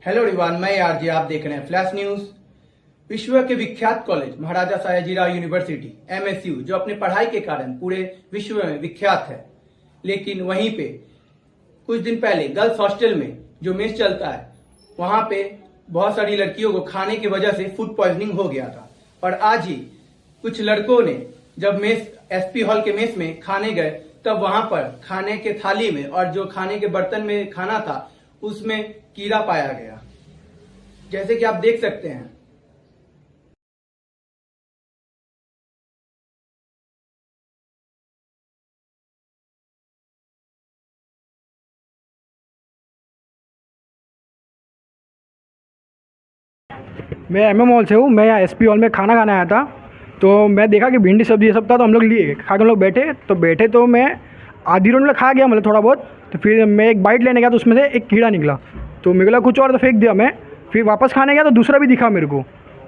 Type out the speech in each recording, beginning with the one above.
Hello everyone, मैं RJ, आप देख रहे हैं फ्लैश न्यूज। विश्व के विख्यात कॉलेज महाराजा सयाजीराव यूनिवर्सिटी MSU, जो अपने पढ़ाई के कारण पूरे विश्व में विख्यात है, लेकिन वहीं पे कुछ दिन पहले गर्ल्स हॉस्टल में जो मेस चलता है, वहां पे बहुत सारी लड़कियों को खाने की वजह से फूड पॉइजनिंग हो गया था। और आज ही कुछ लड़कों ने जब मेस SP हॉल के मेस में खाने गए, तब वहां पर खाने के थाली में और जो खाने के बर्तन में खाना था उसमें कीड़ा पाया गया, जैसे कि आप देख सकते हैं। मैं MM मॉल से हूँ। मैं यहाँ SP हॉल में खाना खाने आया था, तो मैं देखा कि भिंडी सब्जी ये सब था, तो हम लोग लिए खा के हम लोग बैठे तो मैं आधी रोटी में खा गया, मतलब थोड़ा बहुत। तो फिर मैं एक बाइट लेने गया तो उसमें से एक कीड़ा निकला, तो मेरे को कुछ और तो फेंक दिया मैं। फिर वापस खाने गया तो दूसरा भी दिखा मेरे को,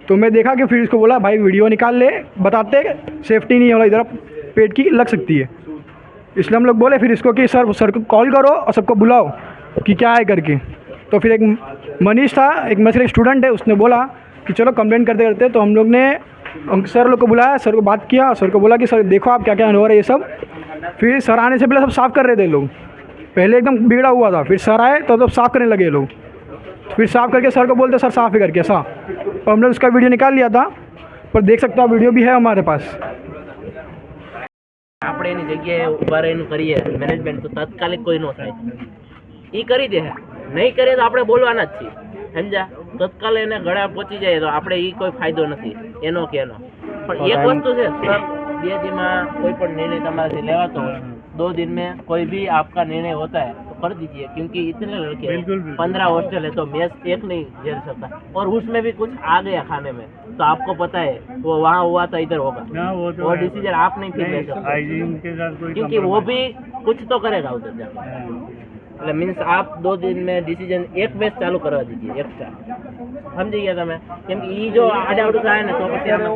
तो मैं देखा कि फिर इसको बोला भाई वीडियो निकाल ले, बताते सेफ्टी नहीं है, इधर पेट की लग सकती है। इसलिए हम लोग बोले फिर इसको कि सर को कॉल करो और सबको बुलाओ कि क्या है करके। तो फिर एक मनीष था, एक मेरे स्टूडेंट है, उसने बोला कि चलो कंप्लेंट करते करते, तो हम लोग ने सर लोग को बुलाया, सर को बात किया, सर को बोला कि सर देखो आप क्या क्या हो रहा है ये सब। फिर सर आने से पहले सब साफ़ कर रहे थे लोग, पहले एकदम बिगड़ा हुआ था, फिर सर आए तो साफ़ करने लगे लोग। फिर साफ़ करके सर को बोलते सर साफ़ ही करके ऐसा, तो हमने उसका वीडियो निकाल लिया था, पर देख सकते हो वीडियो भी है हमारे पास। આપણે એની જગ્યાએ ઊભા રહીને કરીએ મેનેજમેન્ટ, તો તાત્કાલિક કોઈ ન થાય. એ કરી દે, નહીં કરે તો આપણે બોલવાના જ છીએ, સમજ્યા? તત્કાલ એને ગળા પહોંચી જાય તો આપણે એ કોઈ ફાયદો નથી એનો કે એનો. પણ એક વસ્તુ છે સર, 2 દિનમાં કોઈ પણ નિર્ણય તમારાથી લેવાતો હોય, 2 दिन में कोई भी आपका निर्णय होता है तो कर दीजिए, क्योंकि इतने लड़के हैं, 15 हॉस्टल है तो मेस एक नहीं झेल सकता, और उसमें भी कुछ आ गया खाने में तो आपको पता है वो वहाँ हुआ तो इधर होगा, वो डिसीजन आप नहीं फिर ले सकते, क्योंकि वो भी कुछ तो करेगा उधर जाकर। मीन्स आप 2 दिन में डिसीजन एक मेस चालू करवा दीजिए एक्स्ट्रा, समझी गया તમે? કેમ કે ઈ જો આડાવડું થાય ને તો પછી આપણે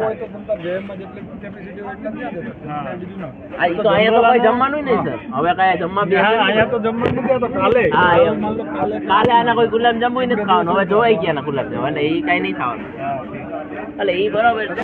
તો અહીંયા તો કોઈ જમવાનું નહીં સર, હવે કયા જમવા બી અહીંયા તો જમવાનું નથી, તો કાલે કાલે આના કોઈ ગુલાબ જાંબુ નથી ખાવાનું, હવે જોવાઈ ગયા ના ગુલાબ જાંબુ, એટલે ઈ કાઈ નહીં ખાવાનું, એટલે ઈ બરાબર છે।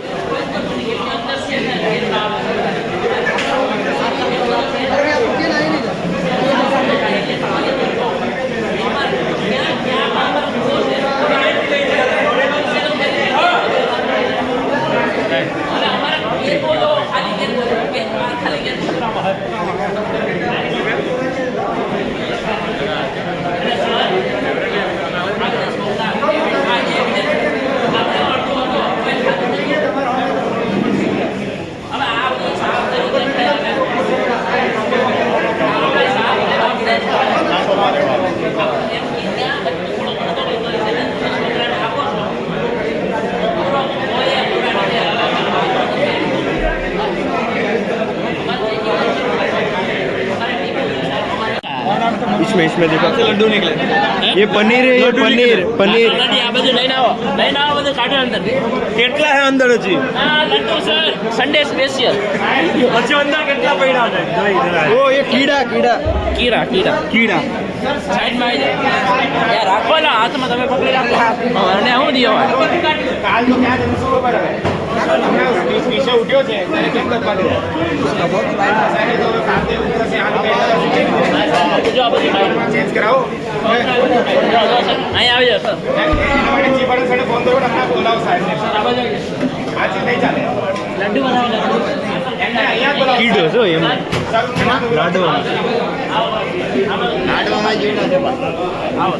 इसमें देखो लड्डू निकले, ये पनीर है, ये पनीर पनीर આ બધું લઈને આવો બધું કાઢો અંદર. કેટલા હે અંદર હજી? આ લડ્ડુ સર સન્ડે સ્પેશિયલ. હજી અંદર કેટલા પડ્યા છે? ઓ એ કીડા કીડા કીડા કીડા કીડા સાઈડમાં આવી જાય યાર, રાખો ને હાથમાં, તમે પકડી રાખો અને હું દિયો કાલ તો ક્યાં જશું ખબર હવે પીછે ઉઠ્યો છે ત્યારે કેમ કર પાડ્યો જો આ બધી ચેન્જ કરાવો અહીં આવી જાવ સર, જી પડે સડે ફોન કરો, આપણે બોલાવો સાહેબ આજે નહીં ચાલે, લડ્ડુ બનાવો એમને અહીંયા બોલાવો, કીડો છો એમ લાડવામાં જોઈના છે, આવો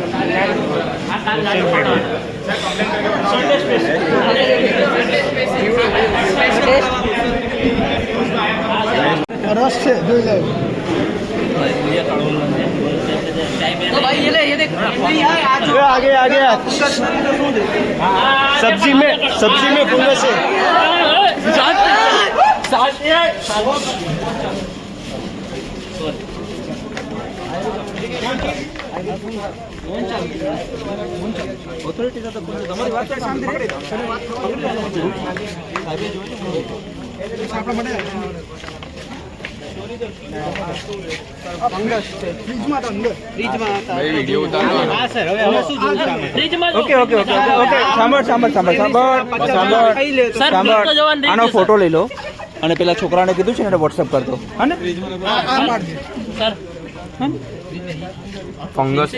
આ કાલ લાડુ પાડો સર, કમ્પ્લેન કરી સન્ડે સ્પેશિયલ રસ છે, જોઈ લે तो भाई ये देख आगे आगे सब्जी में फूलने से ऑथोरिटी तो તમારી વાત તો શાંતિ પકડી દો, તમે વાત પકડી લો સાહેબે જોજો આપણા માટે ફ્રીજમાં ઓકે ઓકે ઓકે ઓકે સાંભળ આનો ફોટો લઈ લો અને પેલા છોકરાને કીધું છે ને વોટ્સએપ કરતો હા ને સર ફંગસ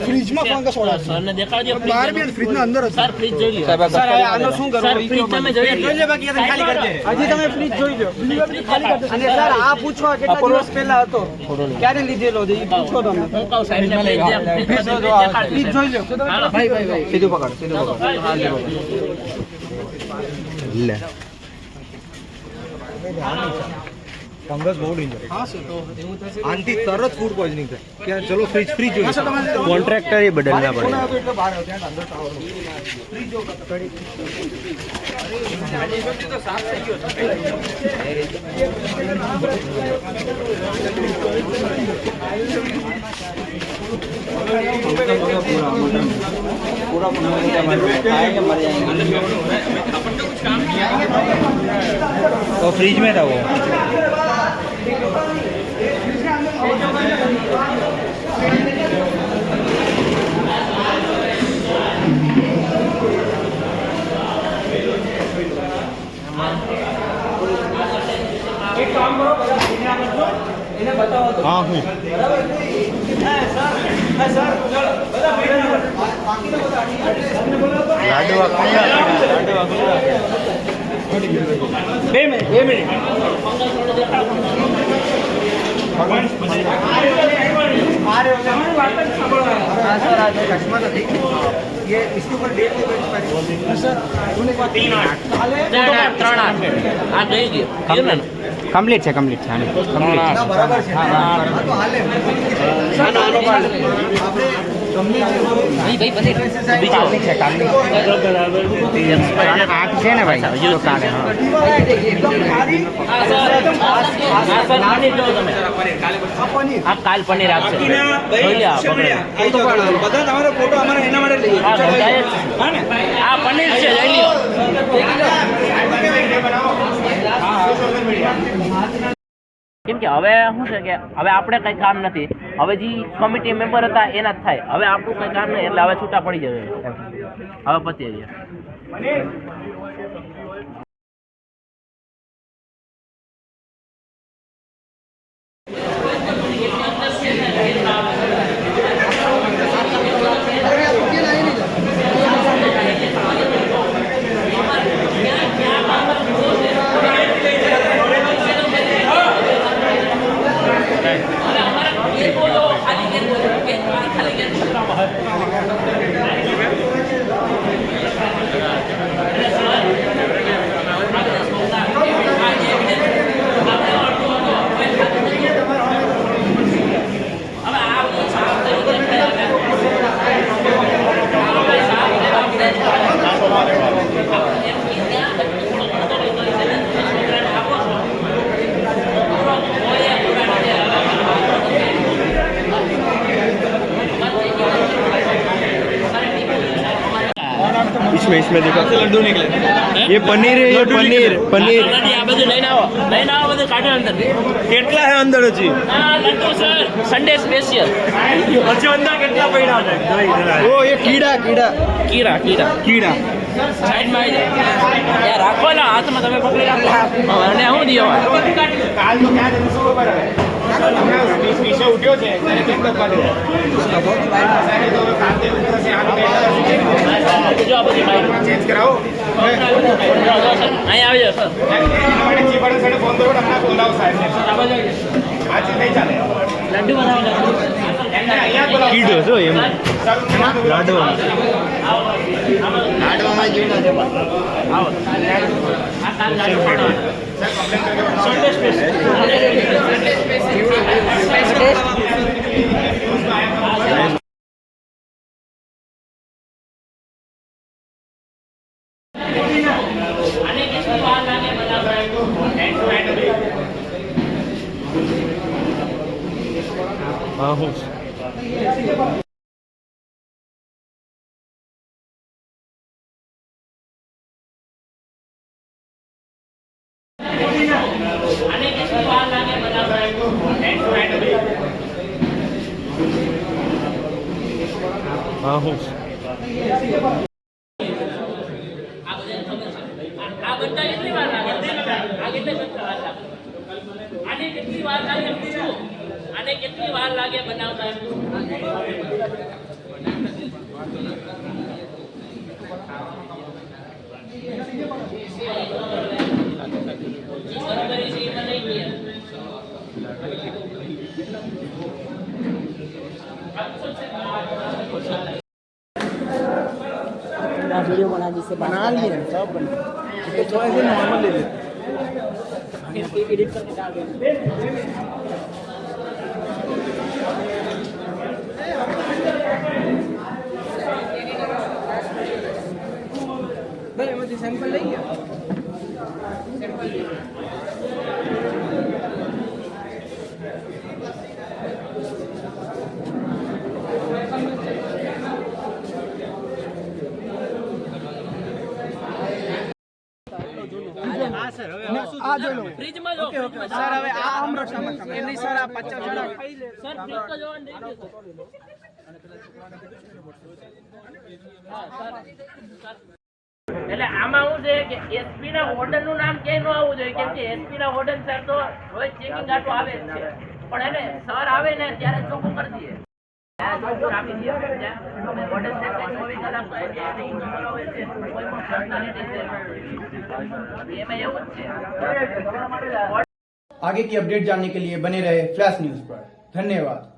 ફ્રીજમાં ફંગસ વાળા સરને દેખાડજો બહાર બી ફ્રીજના અંદર જ સર ફ્રીજ જોઈ લો સાહેબ સર આનો શું સર ફ્રીજ તમે જોઈ લો બાકી ખાલી કરજે હજી તમે ફ્રીજ જોઈ લો અને સર આ પૂછો કેટલા દિવસ પહેલા હતો ક્યારે લીધેલો છે એ પૂછો તમે હું કહું સાહેબને ફ્રીજ ફ્રીજ જોઈ લો ભાઈ ભાઈ ભાઈ સીધું પકડ લે ફંગસ બહુ ડેન્જર આનથી તરત ફૂડ પોઈઝનિંગ થાય કે ચલો ફ્રીજ જોઈએ કોન્ટ્રાક્ટર એ બદલના પડે तो फ्रिज में था वो हाँ हूँ ये इसके ऊपर डेट આ ગઈ ગયું ને કમ્પ્લીટ છે કમ્પ્લીટ છે આની બરાબર છે હા તો હાલે કાલની છે કાલની આંખ છે ને ભાઈ તો કાલે હા આ કાલ પનીર આપશે જોઈ લે બધા તમારો ફોટો અમારે એના માટે લઈએ આ પનીર છે જોઈ લ્યો કેમ કે હવે શું છે કે હવે આપણે કઈ કામ નથી હવે જે કમિટી મેમ્બર હતા એના જ થાય હવે આપણું કઈ કામ નહીં એટલે હવે છૂટા પડી જશે હવે પતી ગયા इसमें देखो लड्डू निकले ये पनीर है ये पनीर पनीर આ બધું લઈને આવો બધું કાઢો અંદર કેટલા હે અંદર હજી આ લડ્ડુ સર સન્ડે સ્પેશિયલ હજી અંદર કેટલા પડ્યા છે ओ ये कीड़ा कीड़ा કીરા कीड़ा સાઈડમાં આવી જાય યાર રાખો ને હાથમાં તમે પકડી રાખો અને શું દીયો કાલ તો ક્યાં જશું ખબર હવે પીછે ઉઠ્યો છે ત્યારે કેટલો કાઢે જો આ બધી બાઈક ચેન્જ કરાવો અહીંયા આવી જાઓ સર એના માટે ચીપાડા સાડે ફોન કરો હમણાં બોલાવો સાહેબ આ બાજુ આવી આ ચીજ નહીં ચાલે જાઓ. લડ્ડુ બનાવો એમને અહીંયા બોલાવો कीड़ो जो ये લાડો આવો આ કાલ લાડુ બનાવો સન્ડે સ્પેશિયલ हाँ हूँ હા હું આ બધા કેટલી વાર લાગે આ કેટલી વાર લાગે આને કેટલી વાર લાગે પૂછું આને કેટલી વાર લાગે બનાવતા वीडियो बना जिससे बना लिए सब तो ऐसे नॉर्मल ले लेते एडिट करके डाल देंगे भाई मुझे सैंपल लेंगे सैंपल આ જોઈ લો ફ્રીજમાં જો સર હવે આ આમરસ એમની સર આ 50 જણા ખાઈ લે સર ફ્રીજ તો જોવાનું દઈ દો એટલે આમાં શું છે કે એસપી ના હોર્ડન નું નામ ક્યાંય ન આવવું જોઈએ કેમ કે એસપી ના હોર્ડન સર તો રોજ ચેકિંગ આટો આવે જ છે પણ એને સર આવે ને ત્યારે ચોખ્ખું કરી દઈએ ચોખ્ખું આપી દઈએ સમજ્યા હોર્ડન સર 24 કલાક તો એને ઇન્ફોર્મ હોય છે કોઈ પણ પર્સનાલિટી છે એમાં એવું જ છે आगे की अपडेट जानने के लिए बने रहे फ्लैश न्यूज पर। धन्यवाद।